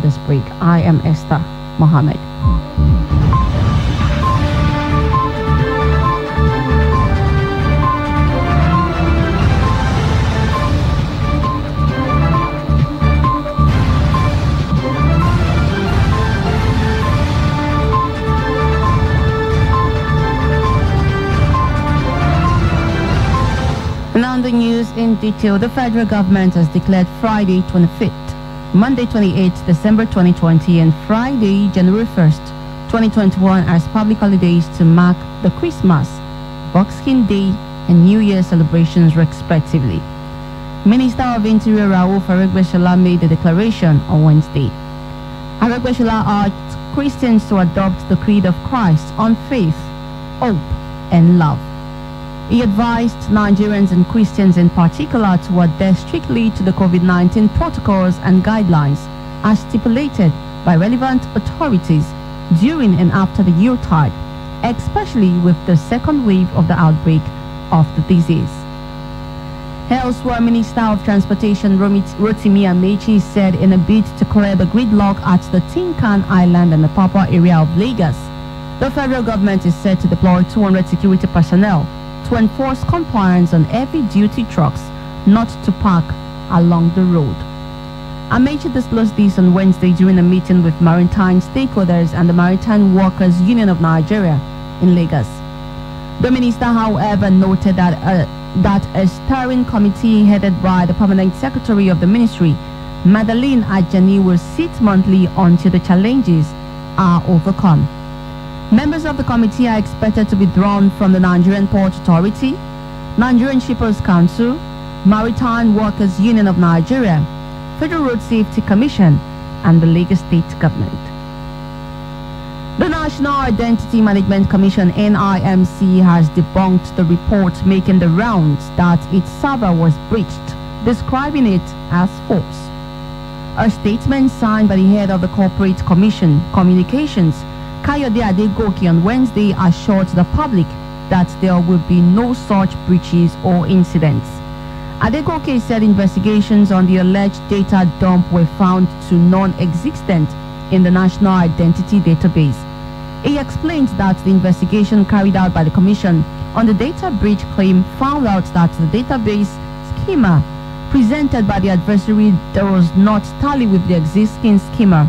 this break. I am Esther Mohammed. Now the news in detail. The federal government has declared Friday 25th, Monday 28th December 2020 and Friday January 1st, 2021 as public holidays to mark the Christmas, Boxing Day and New Year celebrations respectively. Minister of Interior Rauf Aregbesola made the declaration on Wednesday. Aregbesola urged Christians to adopt the creed of Christ on faith, hope and love. He advised Nigerians and Christians in particular to adhere strictly to the COVID-19 protocols and guidelines as stipulated by relevant authorities during and after the Yuletide, especially with the second wave of the outbreak of the disease. Elsewhere, Minister of Transportation Rotimi Amechi said in a bid to clear the gridlock at the Tinkan Island and the Papa area of Lagos, the federal government is set to deploy 200 security personnel to enforce compliance on heavy-duty trucks not to park along the road. Amechi disclosed this on Wednesday during a meeting with maritime stakeholders and the Maritime Workers Union of Nigeria in Lagos. The minister, however, noted that a steering committee headed by the permanent secretary of the ministry, Madeline Ajani, will sit monthly until the challenges are overcome. Members of the committee are expected to be drawn from the Nigerian Port Authority, Nigerian Shippers Council, Maritime Workers Union of Nigeria, Federal Road Safety Commission, and the Lagos State Government. The National Identity Management Commission (NIMC) has debunked the report making the rounds that its server was breached, describing it as false. A statement signed by the head of the Corporate Commission Communications, Kayode Adegoke, on Wednesday assured the public that there will be no such breaches or incidents. Adegoke said investigations on the alleged data dump were found to non-existent in the National Identity Database. He explained that the investigation carried out by the Commission on the data breach claim found out that the database schema presented by the adversary does not tally with the existing schema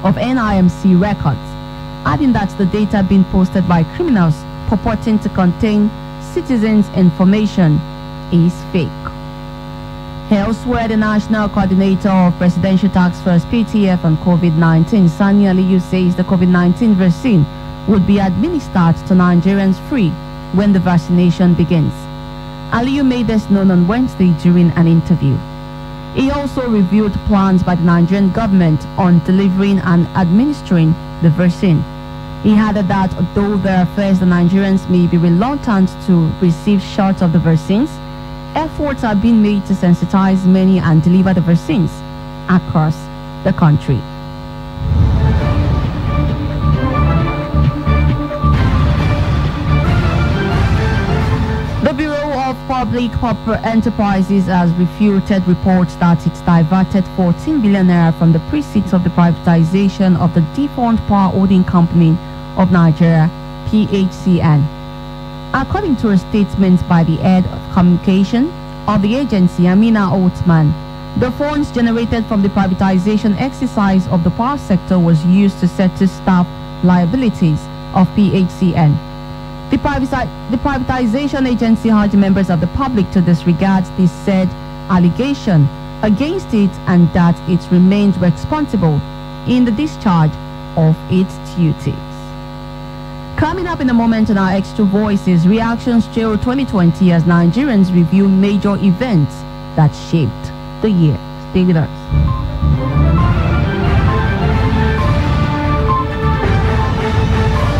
of NIMC records, adding that the data being posted by criminals purporting to contain citizens' information is fake. Elsewhere, the National Coordinator of Presidential Task Force (PTF) on COVID-19, Sani Aliyu, says the COVID-19 vaccine would be administered to Nigerians free when the vaccination begins. Aliyu made this known on Wednesday during an interview. He also reviewed plans by the Nigerian government on delivering and administering the vaccine. He added that although there are fears the Nigerians may be reluctant to receive shots of the vaccines, efforts are being made to sensitize many and deliver the vaccines across the country. The Bureau of Public Enterprises has refuted reports that it diverted 14 billion naira from the proceeds of the privatization of the defunct Power Holding Company of Nigeria, PHCN. According to a statement by the head of communication of the agency, Amina Othman, the funds generated from the privatization exercise of the power sector was used to settle staff liabilities of PHCN. The privatization agency urged members of the public to disregard this said allegation against it and that it remains responsible in the discharge of its duties. Coming up in a moment on our Extra Voices, reactions to 2020 as Nigerians review major events that shaped the year. Stay with us.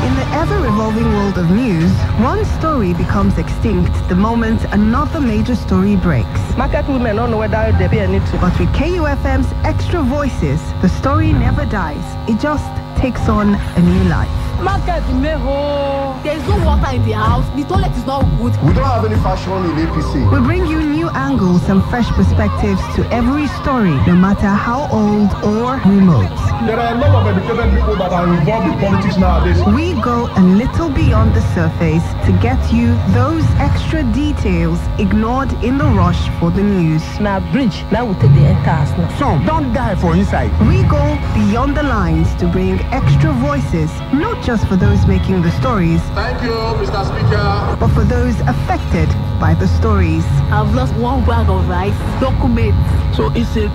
In the ever-evolving world of news, one story becomes extinct the moment another major story breaks. Market women don't know whether they be any to. But with KUFM's Extra Voices, the story never dies. It just takes on a new life. Market meho. There is no water in the house. The toilet is not good. We don't have any fashion in APC. We bring you new angles and fresh perspectives to every story, no matter how old or remote. There are a lot of educated people that are involved in politics nowadays. We go a little beyond the surface to get you those extra details ignored in the rush for the news. Na bridge, now we take the enters now. Some don't die for inside. We go beyond the lines to bring extra voices, not just for those making the stories, Thank you, Mr. Speaker. but for those affected by the stories. I've lost one bag of rice. Documents. So it's a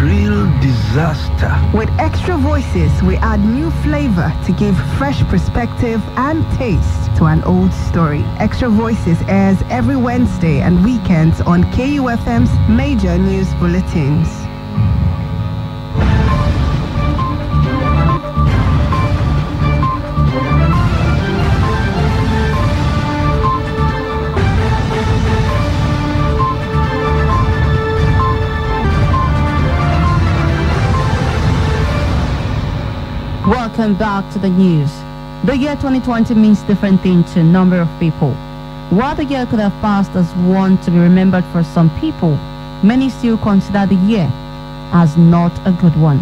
real disaster. With extra voices, we add new flavor to give fresh perspective and taste to an old story. Extra Voices airs every Wednesday and weekends on KUFM's major news bulletins. Welcome back to the news. The year 2020 means different things to a number of people. While the year could have passed as one to be remembered for some people, many still consider the year as not a good one.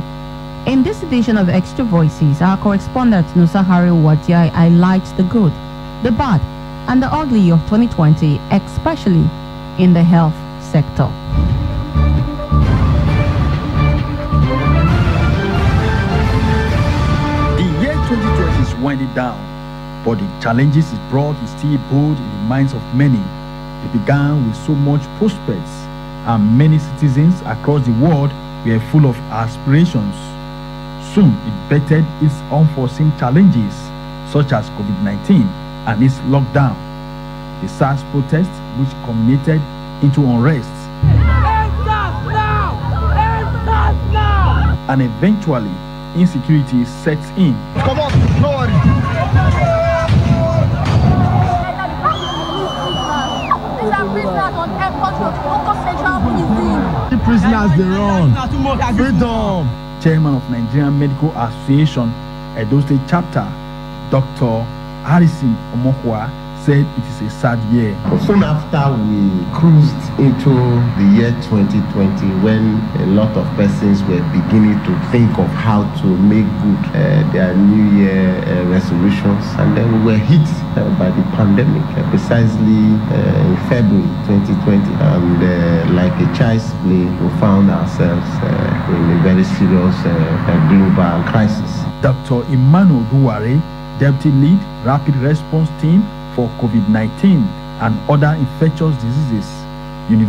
In this edition of Extra Voices, our correspondent Nusa Hari Wadiai highlights the good, the bad, and the ugly of 2020, especially in the health sector. The year 2020 is winding down, but the challenges it brought is still bold in the minds of many. It began with so much prospects, and many citizens across the world were full of aspirations. Soon it bettered its unforeseen challenges, such as COVID-19 and its lockdown, the SARS protest which culminated into unrest, and eventually insecurity sets in. Come on, no worry. The prisoners they run. Freedom. Chairman of Nigerian Medical Association, Edo State Chapter, Dr. Harrison Omohua, said it is a sad year. Soon after we cruised into the year 2020, when a lot of persons were beginning to think of how to make good their New Year resolutions, and then we were hit by the pandemic, precisely in February 2020, and like a child's play, we found ourselves in a very serious global crisis. Dr. Emmanuel Duware, Deputy Lead Rapid Response Team for COVID-19 and other infectious diseases,